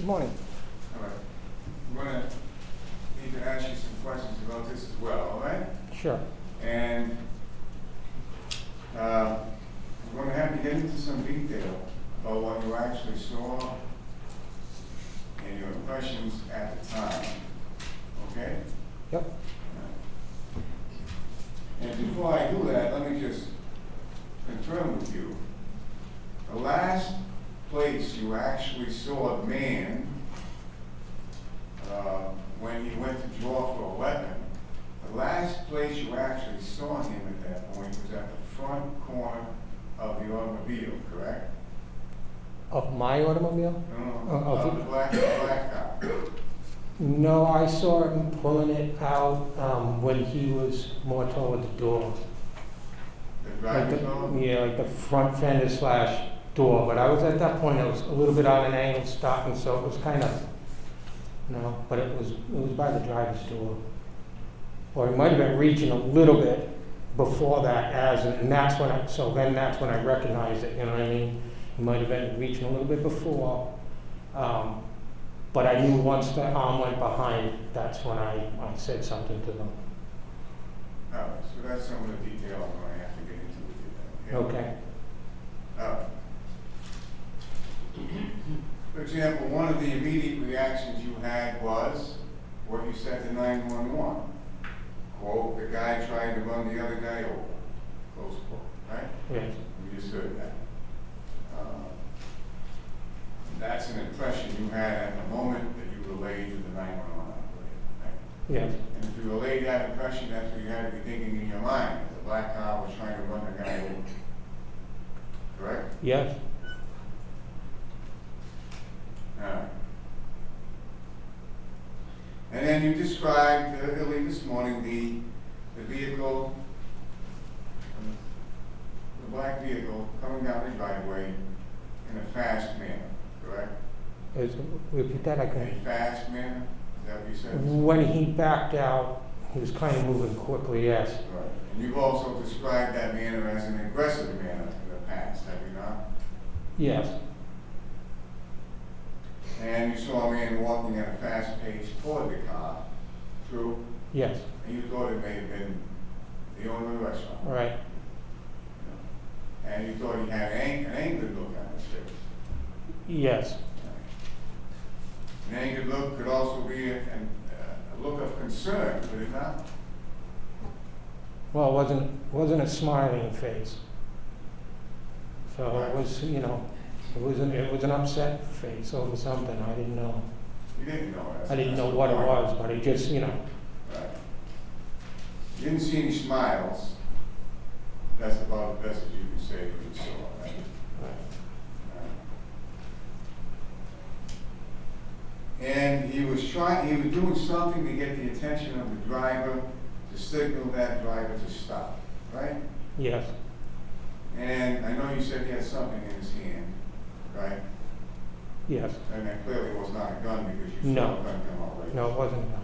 Good morning. All right. I'm going to need to ask you some questions about this as well, all right? Sure. And I'm going to have you get into some detail about what you actually saw and your impressions at the time, okay? Yep. And before I do that, let me just confirm with you. The last place you actually saw a man when he went to draw for a weapon, the last place you actually saw him at that point was at the front corner of the automobile, correct? Of my automobile? No, of of the black car. No, I saw him pulling it out when he was more toward the door. The driver's door? Yeah, like the front fender slash door. But I was at that point, I was a little bit on an angle stopping, so it was kind of, but it was by the driver's door. Or he might have been reaching a little bit before that and that's when that's when I recognized it, you know what I mean? He might have been reaching a little bit before. But I knew once the arm went behind, that's when I said something to them. All right, so that's some of the detail I'm going to have to get into with you then, Okay. All right. For example, one of the immediate reactions you had was what you said to 911. Quote, the guy tried to run the other guy over. Close quote, right? Yes. You just heard that. That's an impression you had at the moment that you relayed to the 911 operator, right? Yes. And if you relayed that impression, that's what you had to be thinking in your mind, that the black car was trying to run the guy over. Correct? Yes. All right. And then you described early this morning the vehicle, the black vehicle coming down the driveway in a fast manner, correct? Repeat that, I In couldn't. a fast manner? Is that what you said? When he backed out, he was kind of moving quickly, yes. Right. And you've also described that manner as an aggressive manner in the past, have you not? Yes. And you saw a man walking at a fast pace toward the car, true? Yes. And you thought it may have been the owner of the restaurant. Right. And you thought he had an angry look on his face. Yes. An angry look could also be a look of concern, could it not? Well, it wasn't a smiling face. So Right. it was, it was an upset face over something. I didn't know. You didn't know that. I didn't know what it was, but he just, Right. You didn't see any smiles. That's about the best that you can say what you saw, right? And he was doing something to get the attention of the driver, to signal that driver to stop, right? Yes. And I know you said he had something in his hand, right? Yes. And that clearly was not a gun because you saw No. a gun come out later. No, it wasn't him.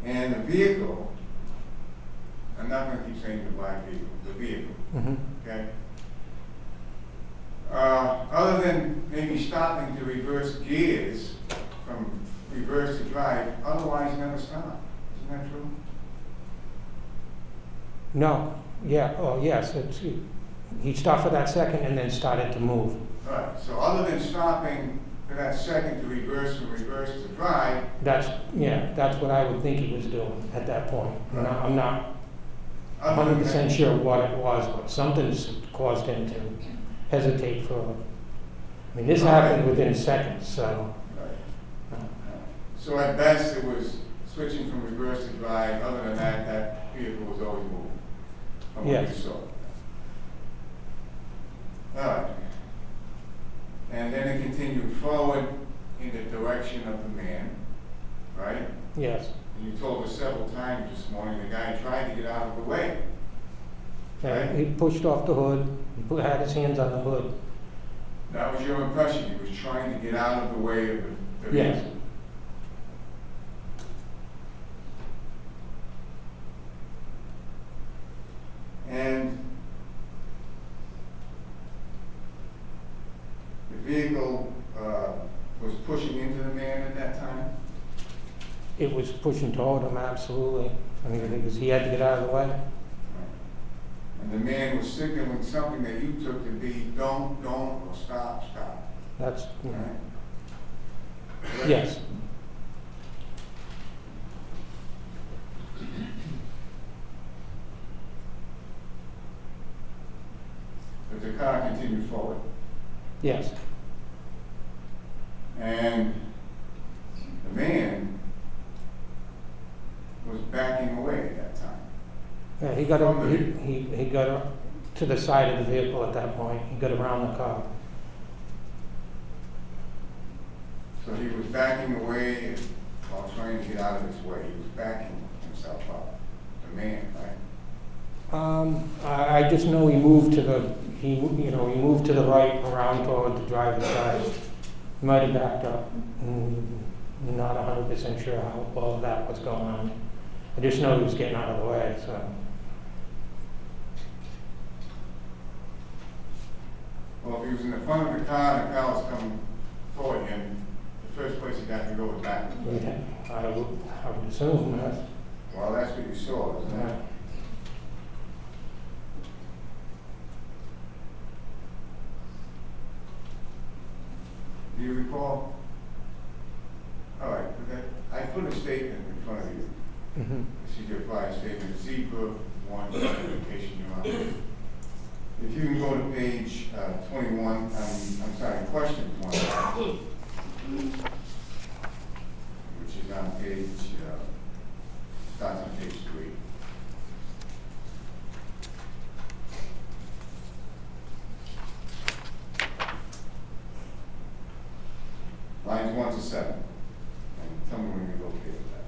And the vehicle, I'm not going to keep saying the black vehicle, the vehicle, Mm-hmm. okay? Other than maybe stopping to reverse gears from reverse to drive, otherwise never stopped. Isn't that true? No. Yeah. Oh, yes. He stopped for that second and then started to move. All right. So other than stopping for that second to reverse from reverse to drive, That's what I would think he was doing at that point. Right. I'm not other than 100% sure what it was, but something's caused him to hesitate for. I mean, this happened within seconds, so. Right. So at best, it was switching from reverse to drive. Other than that, that vehicle was always moving. From what Yes. you saw. All right. And then it continued forward in the direction of the man, right? Yes. And you told us several times this morning the guy tried to get out of the way. Right. He pushed off the hood. He had his hands on the hood. That was your impression. He was trying to get out of the way of the Yes. vehicle. And the vehicle vehicle, was pushing into the man at that time? It was pushing toward him, absolutely. I mean, because he had to get out of the way. And the man was signaling something that you took to be don't, or stop. That's, Right? yes. But the car continued forward. Yes. And the man was backing away at that time. Yeah, he got he got to the side of the vehicle at that point. He got around the car. So he was backing away while trying to get out of his way. He was backing himself up. The man, right? I just know he moved to the he moved to the right around toward the driver's side. He might have backed up. Not 100% sure how all of that was going on. I just know he was getting out of the way. So. Well, if he was in the front of the car and the car was coming toward him, the first place he got to go was backwards. I would assume that. Well, that's what you saw, isn't it? Do you recall? All right, I put a statement in front of you. Mm-hmm. This is your prior statement, zebra one, in case you're on. If you can go to page 21, I'm sorry, question 21, which is on page, starts on page 3. Lines 1 to 7. And tell me when you're located at that.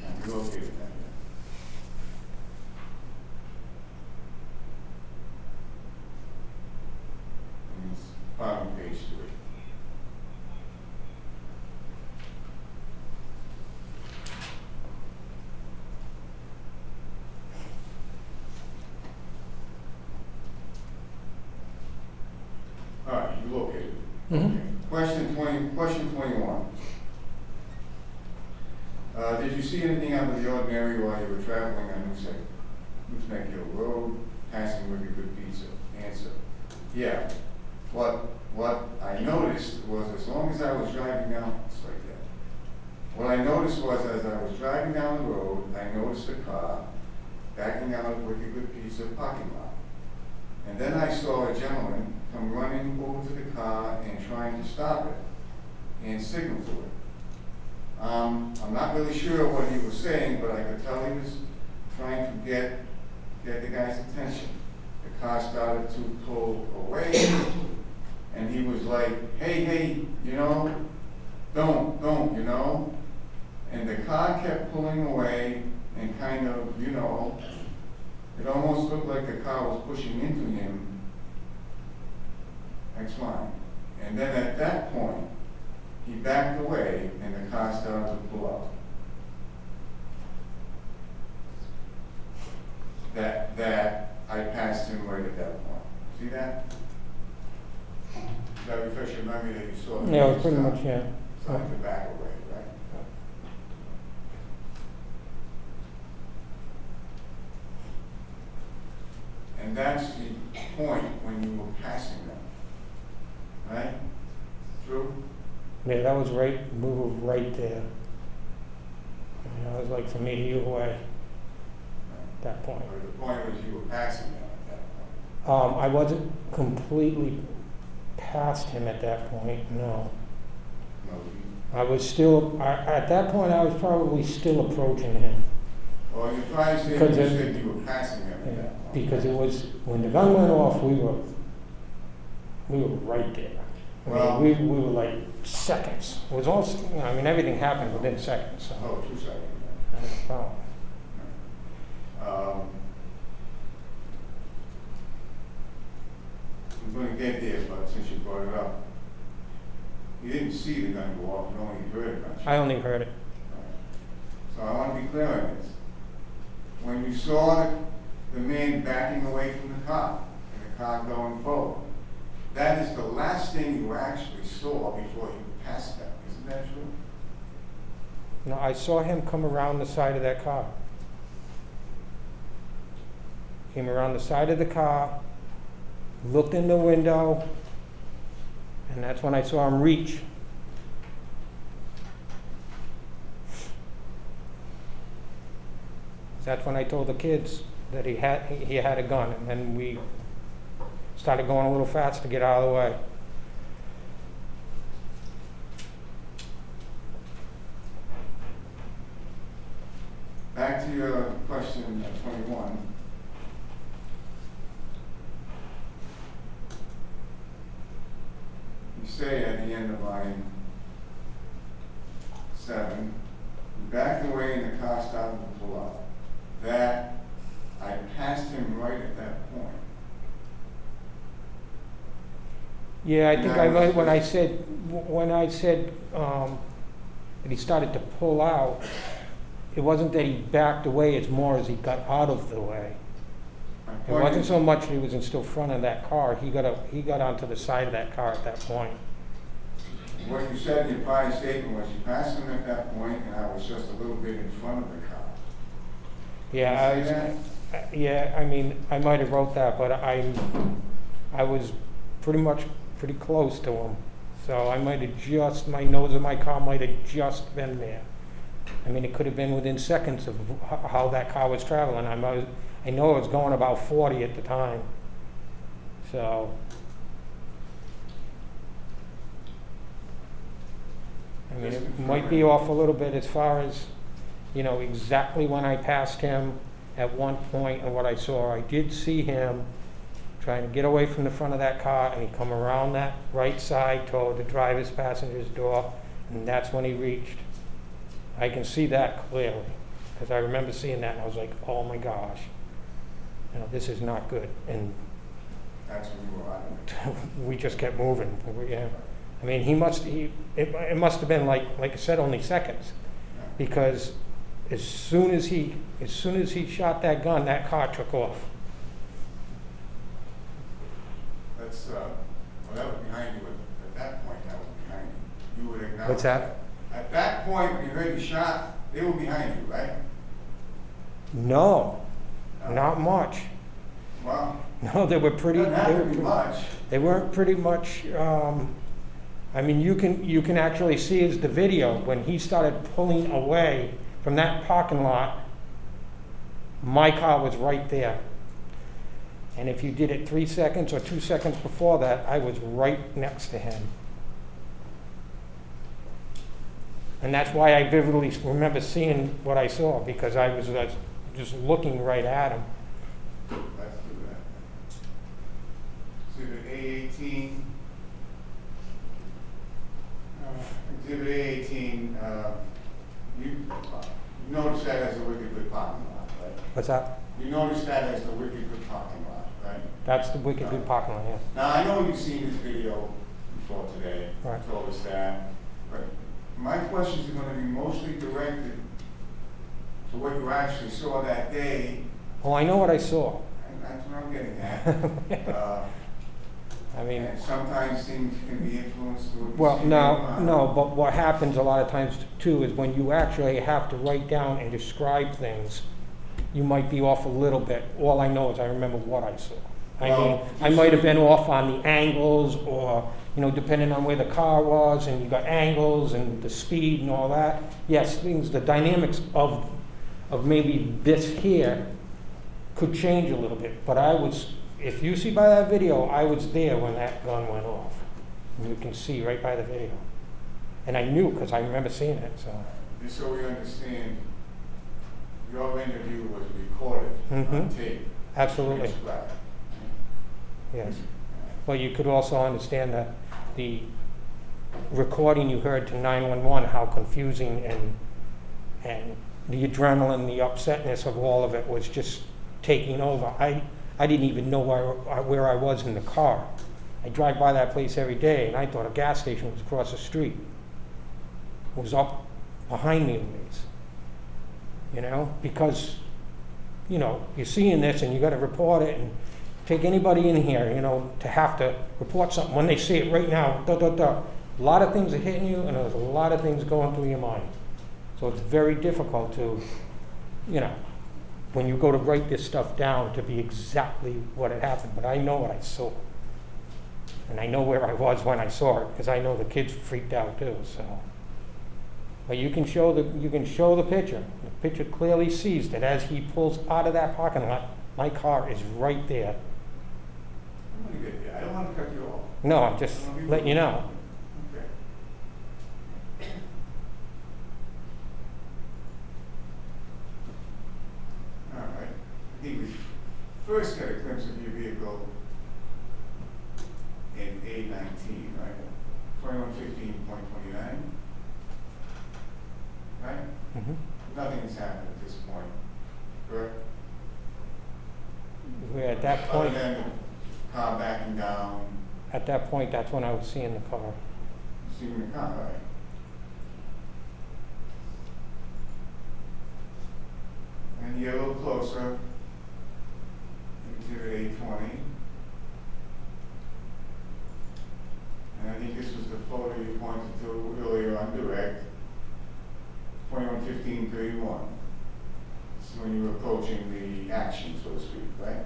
And you're located at that. And it's bottom of page 3. All right, you located it. Mhm. Okay. Question 21. Did you see anything out of the ordinary while you were traveling on Nooseneck Hill Road, passing with a good pizza? Answer: yeah. What I noticed was, as long as I was driving down, it's like that. What I noticed was, as I was driving down the road, I noticed a car backing out of Wicked Good Pizza parking lot. And then I saw a gentleman come running over to the car and trying to stop it and signal to it. I'm not really sure what he was saying, but I could tell he was trying to get the guy's attention. The car started to pull away, and he was like, hey, don't, And the car kept pulling away and kind of, it almost looked like the car was pushing into him. Next line. And then at that point, he backed away and the car started to pull out. That I passed him right at that point. See that? Does that refresh your memory that you saw? Yeah, it was pretty much, yeah. Starting to back away, right? And that's the point when you were passing them, right? True? Yeah, that was right, we were right there. It was like from me to you away at that point. Or the point was you were passing them at that point. I wasn't completely past him at that point, no. No, I was still, at that point, I was probably still approaching him. well, you probably said Because you it- said you were passing them at that point. Because it was, when the gun went off, we were right there. Well- We were like seconds. It was all, everything happened within seconds, so. Oh, 2 seconds. Oh. I'm going to get there, but since you brought it up, you didn't see the gun go off, you only heard a gunshot. I only heard it. So I want to be clear on this. when you saw the man backing away from the car, and the car going forward, that is the last thing you actually saw before you passed them. Isn't that true? No, I saw him come around the side of that car. Came around the side of the car, looked in the window, and that's when I saw him reach. That's when I told the kids that he had a gun, and then we started going a little fast to get out of the way. Back to your question 21. You say at the end of line 7, you backed away and the car started to pull up. That I passed him right at that point. Yeah, I think I might, when I said that he started to pull out, it wasn't that he backed away, it's more as he got out of the way. It wasn't so much that he was still front of that car, he got onto the side of that car at that point. What you said in your prior statement was you passed him at that point and I was just a little bit in front of the car. Yeah, I mean, I might have wrote that, but I was pretty close to him. So I might have just, my nose of my car might have just been there. I mean, it could have been within seconds of how that car was traveling. I know it was going about 40 at the time. So, I mean, it might be off a little bit as far as, exactly when I passed him at one point and what I saw. I did see him trying to get away from the front of that car, and he come around that right side toward the driver's passenger's door, and that's when he reached. I can see that clearly, because I remember seeing that, and I was like, oh my gosh, this is not good. And that's when you were out of it. We just kept moving. Yeah. I mean, it must have been like I said, only seconds, because as soon as he shot that gun, that car took off. That's that was behind you at that point. That was behind you. You would acknowledge. What's that? At that point, when you heard the shot, they were behind you, right? No, not much. Well, no, they were pretty. They weren't pretty much. I mean, you can actually see as the video when he started pulling away from that parking lot. My car was right there, and if you did it 3 seconds or 2 seconds before that, I was right next to him. And that's why I vividly remember seeing what I saw, because I was just looking right at him. Let's do that. Exhibit A18. Exhibit A18. You notice that as a wicked good parking lot, right? What's that? You notice that as the wicked good parking lot, right? That's the wicked good parking lot, yeah. Now, I know you've seen this video before today. Right. You told us that. But my questions are going to be mostly directed to what you actually saw that day. Oh, I know what I saw. And that's what I'm getting at. I mean, and sometimes things can be influenced. No, but what happens a lot of times too is when you actually have to write down and describe things, you might be off a little bit. All I know is I remember what I saw. I might have been off on the angles, or depending on where the car was, and you got angles and the speed and all that. Yes, the dynamics of maybe this here could change a little bit. But if you see by that video, I was there when that gun went off. And you can see right by the video. And I knew because I remember seeing it. So. Just so we understand, your interview was recorded on tape. Absolutely. Yes. Well, you could also understand that the recording you heard to 911, how confusing and the adrenaline, the upsetness of all of it was just taking over. I didn't even know where I was in the car. I drive by that place every day, and I thought a gas station was across the street. It was up behind me a ways, because you know, you're seeing this and you gotta report it, and take anybody in here, you know, to have to report something when they see it right now, A lot of things are hitting you, and there's a lot of things going through your mind. So it's very difficult to, you know, when you go to write this stuff down, to be exactly what had happened. But I know what I saw. And I know where I was when I saw it, because I know the kids freaked out too, so. But you can show the picture. The picture clearly sees that as he pulls out of that parking lot, my car is right there. I'm gonna get there. I don't want to cut you off. No, I'm just letting you know. Okay. All right. I think we first got a glimpse of your vehicle in A19, right? 2115.29. Right? Nothing has happened at this point, correct? We're at that Other point, than the car backing down, at that point, that's when I was seeing the car. seeing the car, right? And you get a little closer, exhibit 820. And I think this was the photo you pointed to earlier on direct, 211531. This is when you were approaching the action, so to speak, right?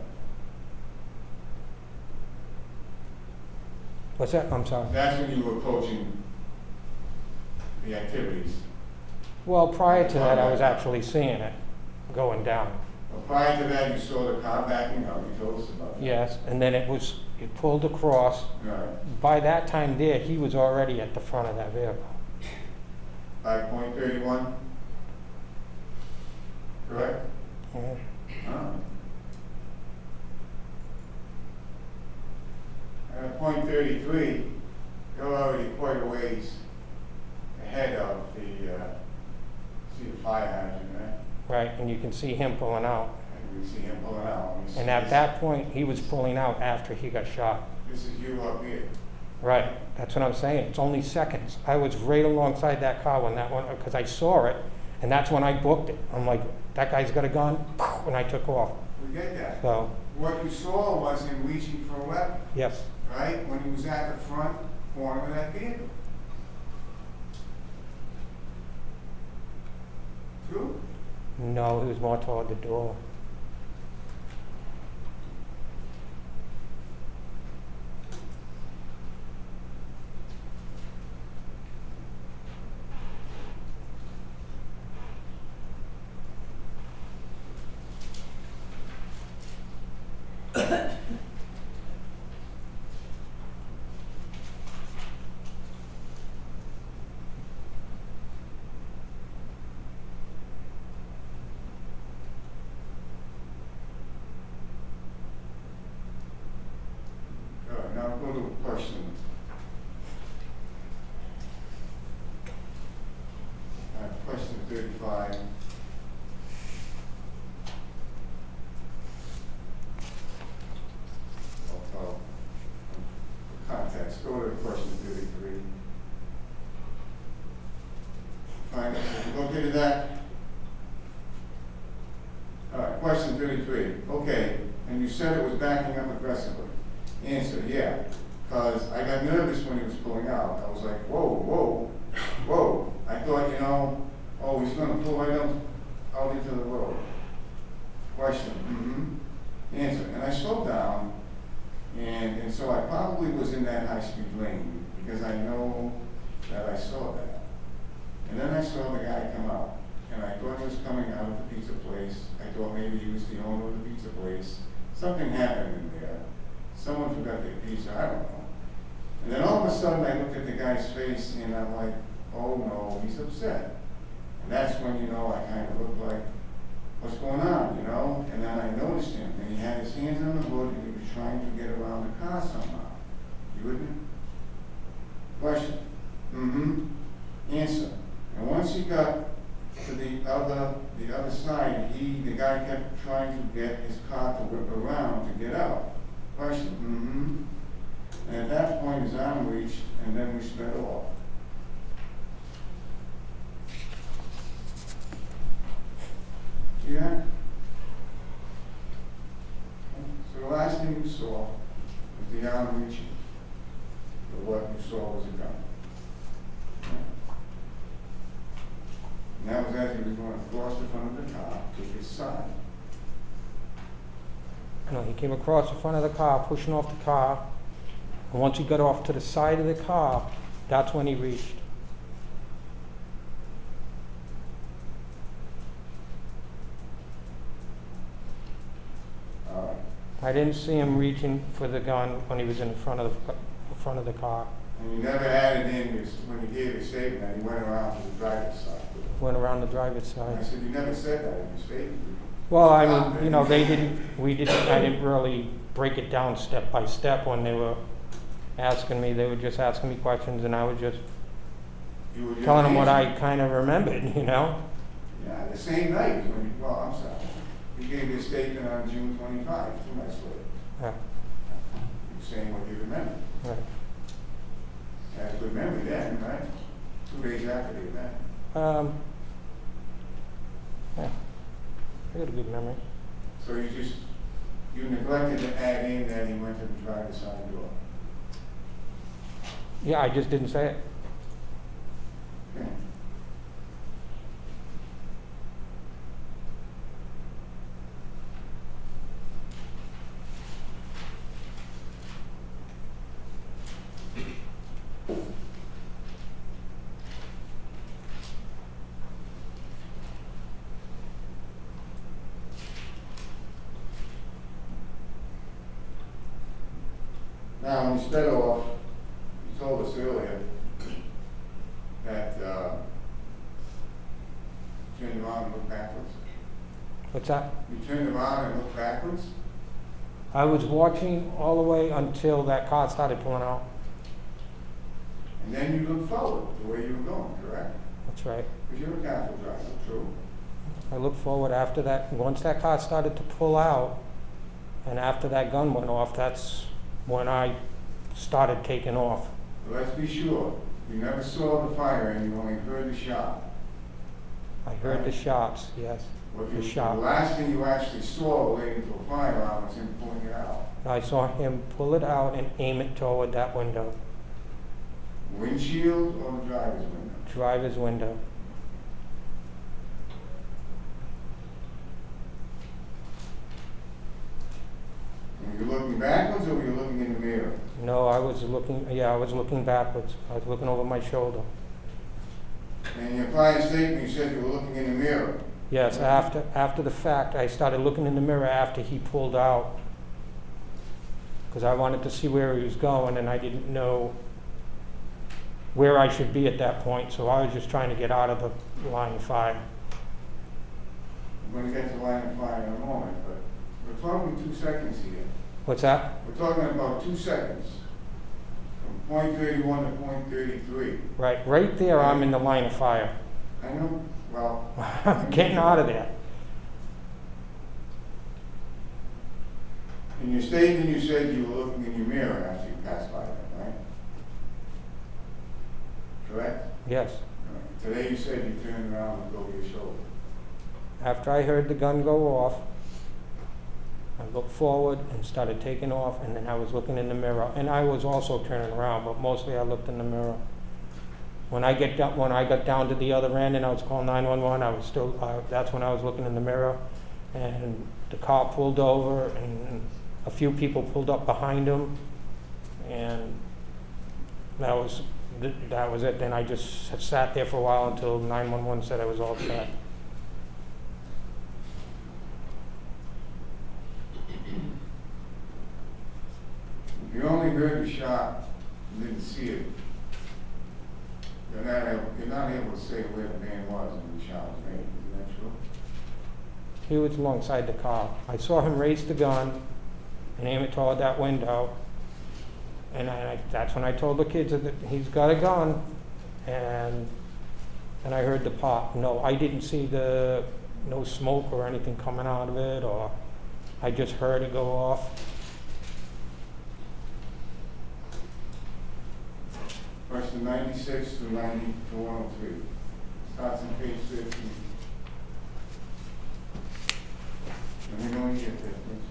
What's that? I'm sorry. That's when you were approaching the activities. Well, prior to that, I was actually seeing it going down. Well, prior to that, you saw the car backing up. You told us about that. Yes, and then it pulled across. Right. By that time there, he was already at the front of that vehicle. 5.31? Correct? Yeah. Huh. At point 33, you're already quite a ways ahead of the, see the fire hydrant, right? Right, and you can see him pulling out. And we see him pulling out. We see And at this- that point, he was pulling out after he got shot. This is you up here. Right, that's what I'm saying. It's only seconds. I was right alongside that car when that one, because I saw it, and that's when I booked it. I'm like, that guy's got a gun, and I took off. We get that. So, What you saw was him reaching for a weapon, yes, right? When he was at the front corner of that vehicle. True? no, he was more toward the door. All right, now go to a question. Question 35. Context, go to question 33. Fine, look into that. All right, question 33. Okay, and you said it was backing up aggressively. Answer, yeah, because I got nervous when he was pulling out. I was like, whoa, whoa, whoa. I thought, you know, oh, he's going to pull right out into the road. Question, Answer, and I slowed down, and so I probably was in that high-speed lane because I know that I saw that. And then I saw the guy come out, and I thought he was coming out of the pizza place. I thought maybe he was the owner of the pizza place. Something happened in there. Someone forgot their pizza, I don't know. And then all of a sudden I looked at the guy's face and I'm like, oh no, he's upset. And that's when, you know, I kind of looked like, what's going on, you know? And then I noticed him, and he had his hands on the hood and he was trying to get around the car somehow. You with me? Question. Answer. And once he got to the other side, the guy kept trying to get his car to whip around to get out. Question. And at that point his arm reached, and then we sped off. Yeah? last thing you saw was the arm reaching for what you saw was a gun. And that was as he was going across the front of the car to his side. No, he came across the front of the car, pushing off the car. And once he got off to the side of the car, that's when he reached. All right. I didn't see him reaching for the gun when he was in front of the car. And you never added in this, when he gave his statement, that he went around to the driver's side. Went around the driver's And I side. said, you never said that in your statement. Well, I mean, you know, I didn't really break it down step by step when they were asking me. They were just asking me questions, and I was just You were just telling them what I answering. kind of remembered, you know? Yeah, the same night, when you, well, I'm sorry. You gave your statement on June 25, 2 nights later. Yeah, You're saying what you remember. right. You had a good memory then, right? 2 days after the event. Yeah, I got a good memory. So you neglected to add in that he went to the driver's side door. Yeah, I just didn't say it. Okay. Now, when you sped off, you told us earlier that you turned around and looked backwards. What's that? You turned around and looked backwards? I was watching all the way until that car started pulling out. And then you looked forward the way you were going, correct? That's right. Because you're a careful driver, true? I looked forward after that. Once that car started to pull out, and after that gun went off, that's when I started taking off. But let's be sure, you never saw the fire and you only heard the shot. I heard the shots, yes, What the you, shot. the last thing you actually saw relating to a firearm was him pulling it out. I saw him pull it out and aim it toward that window, Windshield or the driver's window? driver's window. Were you looking backwards or were you looking in the mirror? No, I was looking backwards. I was looking over my shoulder. And in your prior statement, you said you were looking in the mirror. Yes, after the fact, I started looking in the mirror after he pulled out, because I wanted to see where he was going, and I didn't know where I should be at that point, so I was just trying to get out of the line of fire. We're going to get to line of fire in a moment, but we're talking 2 seconds here. What's that? We're talking about 2 seconds, from point 31 to point 33. Right there, I'm in the line of fire. I know, well. I'm getting out of there. In your statement, you said you were looking in your mirror after you passed by that, right? Correct? Yes. Right. Today you said you turned around and go to your shoulder. After I heard the gun go off, I looked forward and started taking off, and then I was looking in the mirror. And I was also turning around, but mostly I looked in the mirror. When I got down to the other end and I was calling 911, I was still, that's when I was looking in the mirror. And the car pulled over, and a few people pulled up behind him, and that was it. Then I just sat there for a while until 911 said I was all set. If you only heard the shot and didn't see it, you're not able to say where the man was when the shot was made. Isn't that true? He was alongside the car. I saw him raise the gun and aim it toward that window. And that's when I told the kids that he's got a gun. And I heard the pop. No, I didn't see no smoke or anything coming out of it, or I just heard it go off. Question 96 to 103. Starts on page 15. Let me know when you get there, please.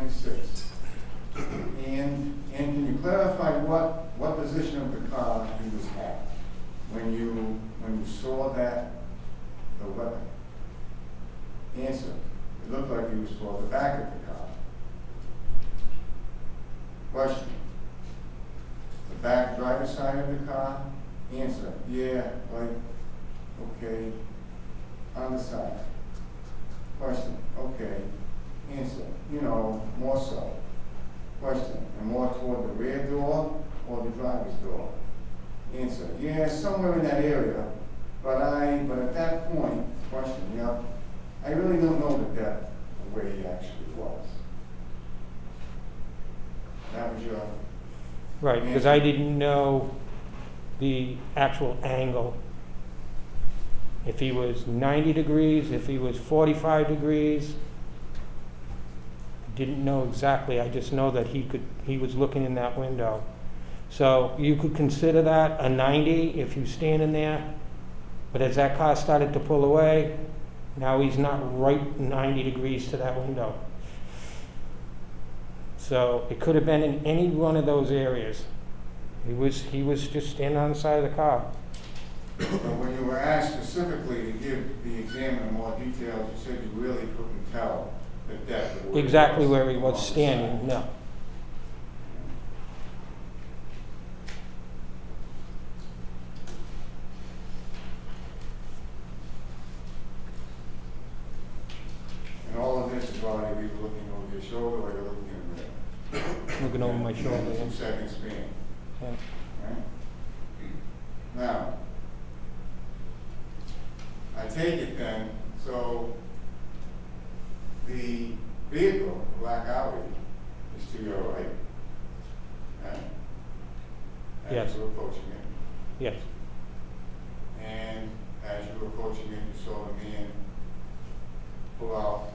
96. And can you clarify what position of the car he was at when you saw the weapon? Answer, it looked like he was toward the back of the car. Question, the back driver's side of the car? Answer, yeah, okay, on the side. Question, okay. Answer, more so. Question, and more toward the rear door or the driver's door? Answer, yeah, somewhere in that area, but at that point, question, I really don't know the depth of where he actually was. That was your Right, because answer. I didn't know the actual angle. If he was 90 degrees, if he was 45 degrees, didn't know exactly. I just know that he was looking in that window. So you could consider that a 90 if you're standing there, but as that car started to pull away, now he's not right 90 degrees to that window. So it could have been in any one of those areas. He was just standing on the side of the car. But when you were asked specifically to give the examiner more details, you said you really couldn't tell the depth of Exactly where he on was the standing, side. no. And all of this is while you're either looking over your shoulder or you're looking in the mirror. Looking over my shoulder. In a 2-second span. Yeah. Right? Now, I take it then, so the vehicle, the black Audi, is to your right. Right? Yes. As you were approaching it. Yes, And as you were approaching it, you saw the man pull out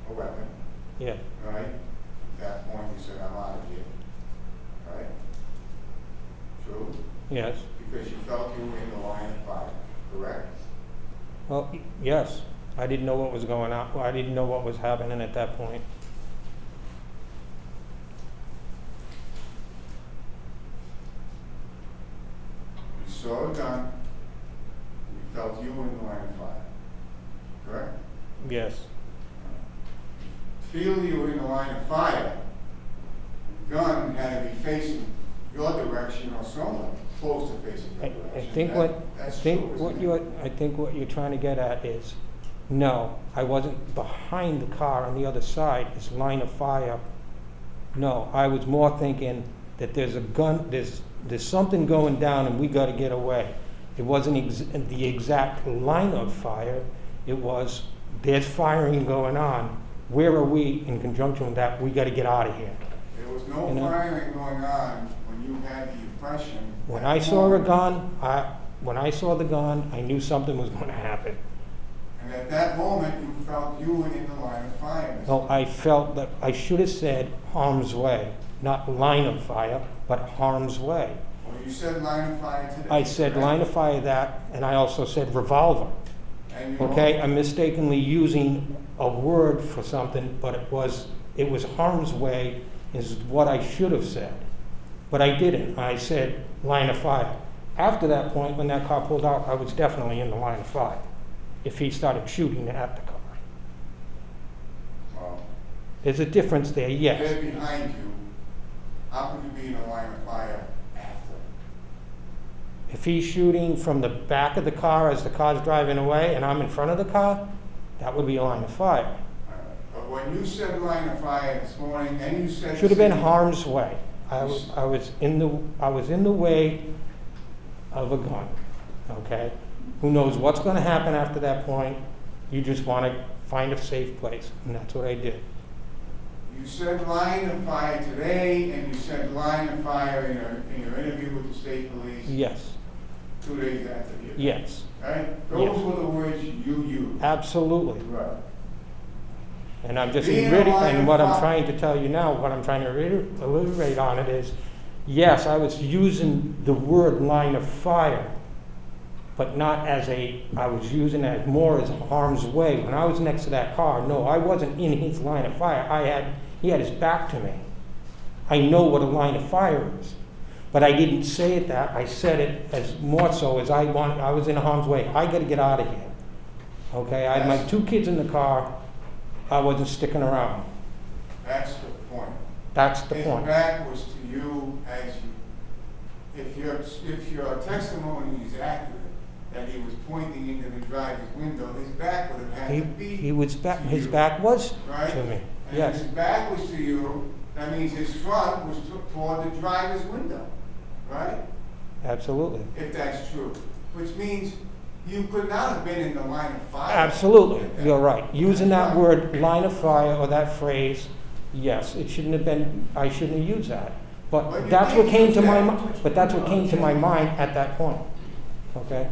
a weapon, yeah, right? At that point, you said, I'm out of here. Right? True? yes. Because you felt you were in the line of fire, correct? Well, yes. I didn't know what was going on. I didn't know what was happening at that point. You saw a gun, you felt you were in the line of fire, correct? Yes, Feel you were in the line of fire, the gun had to be facing your direction or somewhere close to facing your direction. I think what you're trying to get at is, no, I wasn't behind the car on the other side, this line of fire. No, I was more thinking that there's a gun, there's something going down and we got to get away. It wasn't the exact line of fire. It was, there's firing going on. Where are we in conjunction with that? We got to get out of here. There was no You know? firing going on when you had the impression. When at I the saw a moment- gun, when I saw the gun, I knew something was going to happen. And at that moment, you felt you were in the line of fire. Mr. So I felt that I should have said harm's way, not line of fire, but harm's way. Well, you said line of fire today. I said correct? line of fire that, and I also said revolver. And you Okay, I'm mistakenly using a word for something, but it was harm's way is what I should have said. But I didn't. I said line of fire. After that point, when that car pulled out, I was definitely in the line of fire. If he started shooting at the car. Well, There's a difference there, yes. they're behind you. How could you be in a line of fire after? If he's shooting from the back of the car as the car's driving away and I'm in front of the car, that would be a line of fire. All right. But when you said line of fire this morning, and you said Should have been city- harm's way. I was in the way of a gun, okay? Who knows what's gonna happen after that point? You just wanna find a safe place, and that's what I did. You said line of fire today, and you said line of fire in your interview with the state police Yes, 2 days after the event. yes, Right? Those Yes. were the words you used. absolutely. Right. And I'm just Being a line and of what I'm fire- trying to tell you now, what I'm trying to reiterate on it is, yes, I was using the word line of fire, but not I was using it more as harm's way. When I was next to that car, no, I wasn't in his line of fire. He had his back to me. I know what a line of fire is. But I didn't say it that, I said it as more so as I was in harm's way. I gotta get out of here. Okay, I had my 2 kids in the car, I wasn't sticking around. That's the point. That's the point. His back was to you as you, if your testimony is accurate, that he was pointing into the driver's window, his back would have had to be His back was right? to me, And yes. if his back was to you, that means his front was toward the driver's window, right? Absolutely. If that's true, which means you could not have been in the line of fire. Absolutely, you're right. Using that word, line of fire, or that phrase, yes, it shouldn't have been, I shouldn't have used that. But that's what came to my mind, but that's what came to my mind at that point, okay?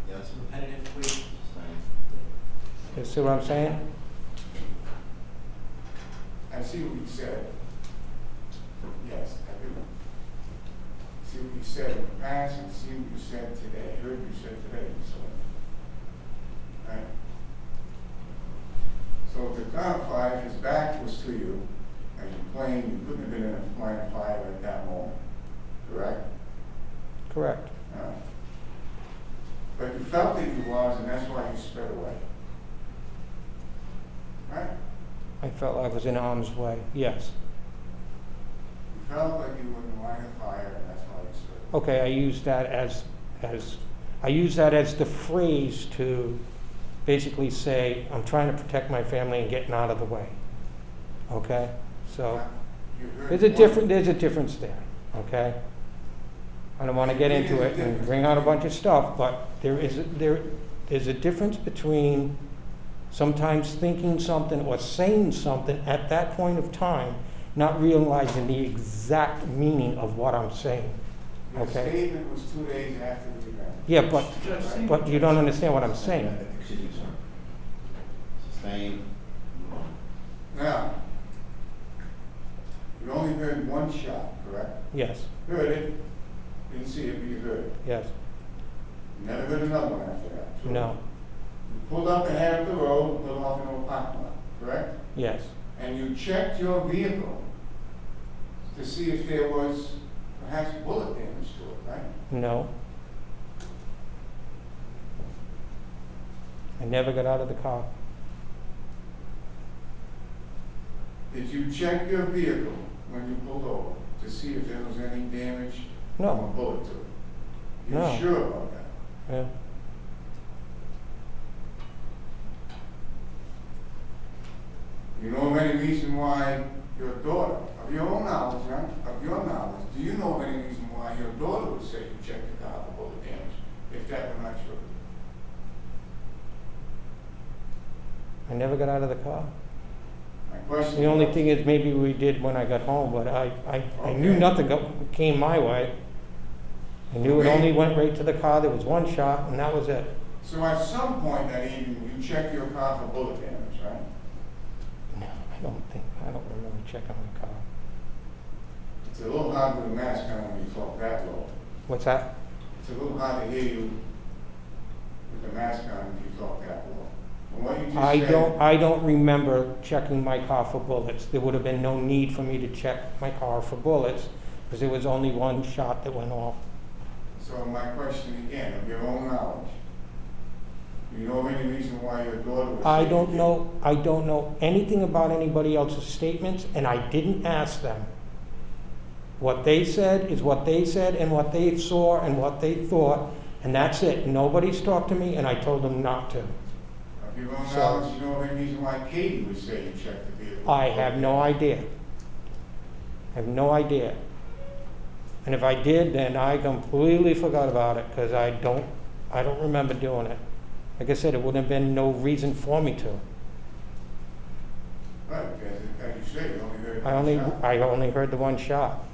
Yeah, it's repetitive, please. You see what I'm saying? I see what you said. Yes, I do. See what you said in the past and see what you said today. I heard you said today, so. Right. So to clarify, if his back was to you, and you claim you couldn't have been in a line of fire at that moment, correct? Correct. But you felt that you was, and that's why you sped away. Right? I felt I was in harm's way, yes. You felt like you were in the line of fire, and that's why you sped away. Okay, I use that as the phrase to basically say, I'm trying to protect my family and getting out of the way. Okay? So You heard there's a one- difference there, okay? I don't want to get into it and bring out a bunch of stuff, but there's a difference between sometimes thinking something or saying something at that point of time, not realizing the exact meaning of what I'm saying. Your Okay? statement was 2 days after the event. Yeah, but you don't understand what I'm saying. Excuse me, sir. Sustained. Now, you only heard one shot, correct? Yes, Heard it, didn't see it, but you heard it. yes, You never heard another one after that. true? no, You pulled up ahead of the road, pulled off into a parking lot, correct? yes, And you checked your vehicle to see if there was perhaps bullet damage to it, right? no. I never got out of the car. Did you check your vehicle when you pulled over to see if there was any damage from a No, bullet to it? You No. sure about that? yeah, You know of any reason why your daughter, of your own knowledge, right? Of your knowledge, do you know of any reason why your daughter would say you checked the car for bullet damage, if that were not true? I never got out of the car. My question The only was- thing is maybe we did when I got home, but I knew Okay. nothing came my way. I knew it Okay. only went right to the car, there was one shot, and that was it. So at some point that evening, you checked your car for bullet damage, right? No, I don't remember checking my car. It's a little hard with a mask on when you talk that low. What's that? It's a little hard to hear you with the mask on if you talk that low. From what you just said. I don't remember checking my car for bullets. There would have been no need for me to check my car for bullets, because there was only one shot that went off. So my question again, of your own knowledge, do you know of any reason why your daughter was? I don't know anything about anybody else's statements, and I didn't ask them. What they said is what they said, and what they saw, and what they thought, and that's it. Nobody's talked to me, and I told them not to. Of your own So- knowledge, you know of any reason why Katie would say you checked the vehicle? I have no idea. I have no idea. And if I did, then I completely forgot about it, because I don't remember doing it. Like I said, it wouldn't have been no reason for me to. Right, because as you say, you only heard one shot. I only heard the one shot.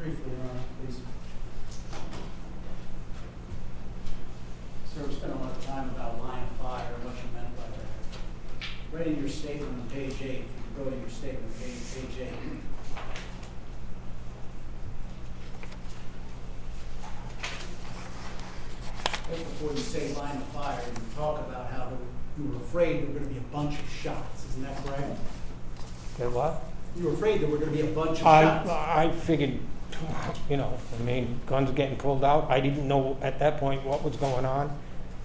Briefly, Your Honor, please. Sir, we spent a lot of time about line of fire and what you meant by that. Right in your statement on page 8, if you could go to your statement, page 8. Right before you say line of fire, you talk about how you were afraid there were going to be a bunch of shots. Isn't that correct? Did what? You were afraid there were going to be a bunch of shots. I figured, you know, I mean, guns getting pulled out. I didn't know at that point what was going on,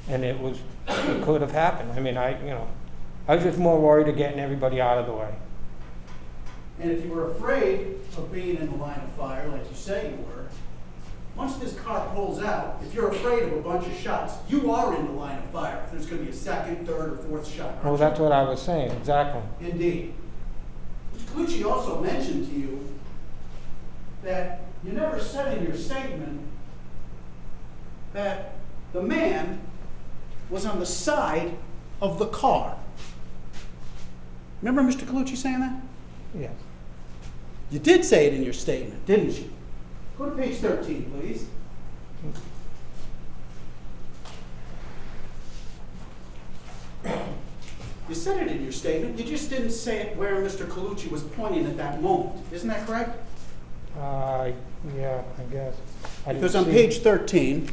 and it could have happened. I mean, I was just more worried of getting everybody out of the way. And if you were afraid of being in the line of fire, like you say you were, once this car pulls out, if you're afraid of a bunch of shots, you are in the line of fire. If there's going to be a second, third, or fourth shot. aren't Well, you? that's what I was saying, exactly. Indeed. Mr. Colucci also mentioned to you that you never said in your statement that the man was on the side of the car. Remember Mr. Colucci saying that? Yes. You did say it in your statement, didn't you? Go to page 13, please. You said it in your statement, you just didn't say it where Mr. Colucci was pointing at that moment. Isn't that correct? Yeah, I guess. I didn't Because on see- page 13,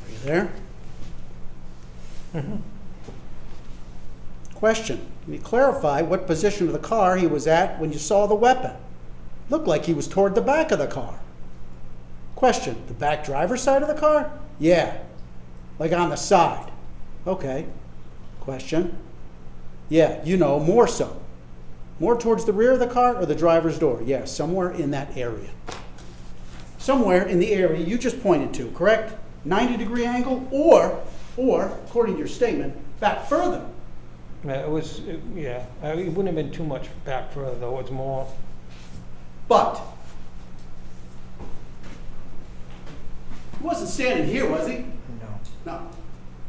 are you there? Mhm. Question, can you clarify what position of the car he was at when you saw the weapon? Looked like he was toward the back of the car. Question, the back driver's side of the car? Yeah, like on the side. Okay. Question, yeah, more so. More towards the rear of the car or the driver's door? Yes, somewhere in that area. Somewhere in the area you just pointed to, correct? 90-degree angle or, according to your statement, back further. Yeah, it wouldn't have been too much back further, though. It's more, But he wasn't standing here, was he? No.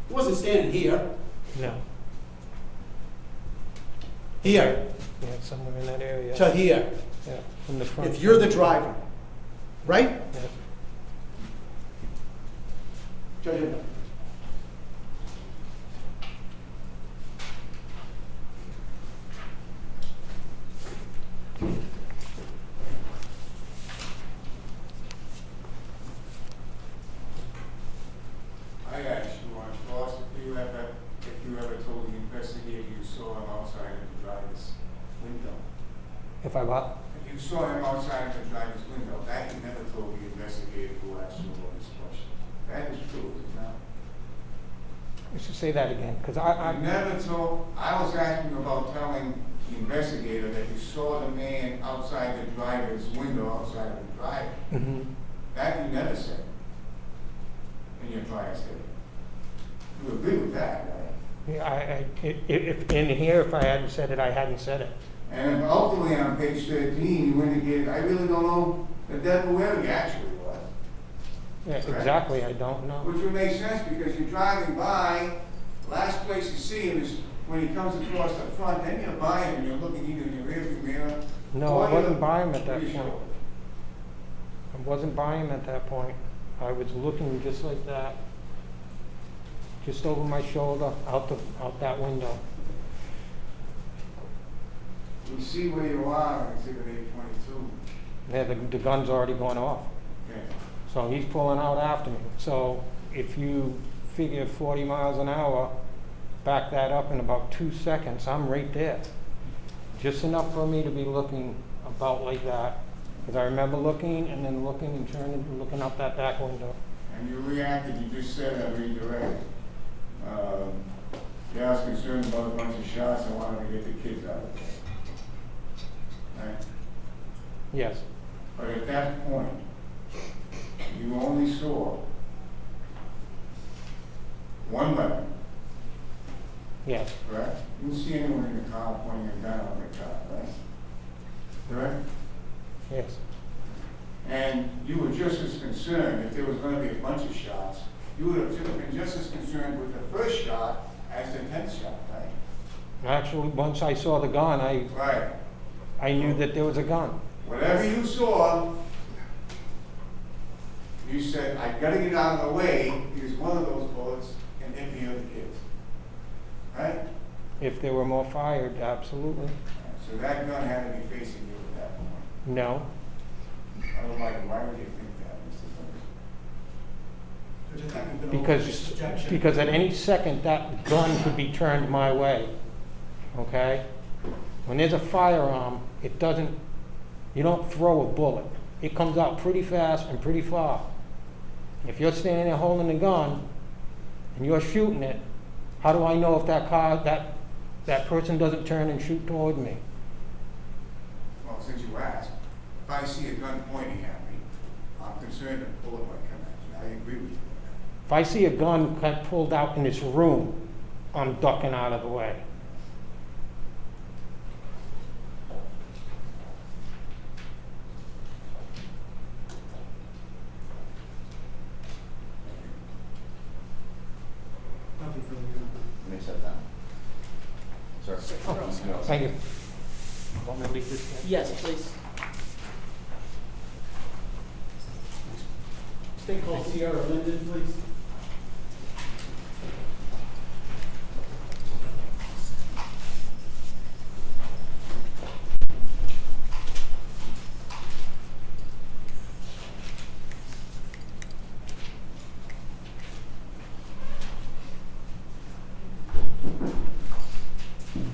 He wasn't standing here. no. Here Yeah, somewhere in that area. to here. Yeah, from the front. If you're the driver, right? Yeah. Judge Linden. I asked you on cross if you ever told the investigator you saw him outside of the driver's window. If I what? If you saw him outside of the driver's window, that you never told the investigator who asked you all these questions. That is true, is it not? You should say that again, because I never told, I was asking about telling the investigator that you saw the man outside the driver's window, outside of the driver. Mhm. That you never said in your prior statement. You agree with that, right? Yeah, if in here, if I hadn't said it, I hadn't said it. And ultimately on page 13, you indicated, I really don't know the devil where he actually was. Yeah, Right. Exactly, I don't know. Which would make sense because you're driving by, last place you see him is when he comes across the front, then you're by him and you're looking either in your rearview mirror. No, or I wasn't you're by him at that pretty point. sure. I wasn't by him at that point. I was looking just like that, just over my shoulder, out that window. We see where you are in Exhibit 822. Yeah, the gun's already gone off. Okay. So he's pulling out after me. So if you figure 40 miles an hour, back that up in about 2 seconds, I'm right there. Just enough for me to be looking about like that. Because I remember looking and then looking and turning and looking out that back window. And you reacted, you just said, I redirect. Yeah, I was concerned about a bunch of shots, I wanted to get the kids out of there. Right? Yes. But at that point, you only saw one weapon, Yes. correct? You didn't see anyone in the car pointing a gun on the car, right? Correct? Yes. And you were just as concerned, if there was gonna be a bunch of shots, you would have been just as concerned with the first shot as the 10th shot, right? Actually, once I saw the gun, Right. I knew that there was a gun. Whatever you saw, you said, I gotta get out of the way, because one of those bullets can hit the other kids. Right? If there were more fired, absolutely. So that gun had to be facing you at that point. No. Otherwise, why would you think that, Mr. Thunder? Because at any second, that gun could be turned my way, okay? When there's a firearm, you don't throw a bullet. It comes out pretty fast and pretty far. If you're standing there holding the gun, and you're shooting it, how do I know if that person doesn't turn and shoot toward me? Well, since you asked, if I see a gun pointing at me, I'm concerned a bullet might come at me. I agree with you on If I see a gun pulled out in this room, I'm ducking out of the way. Let me sit down. Sir. Thank you. Want me to leave this? Yes, please. Stay close to your Linden, please.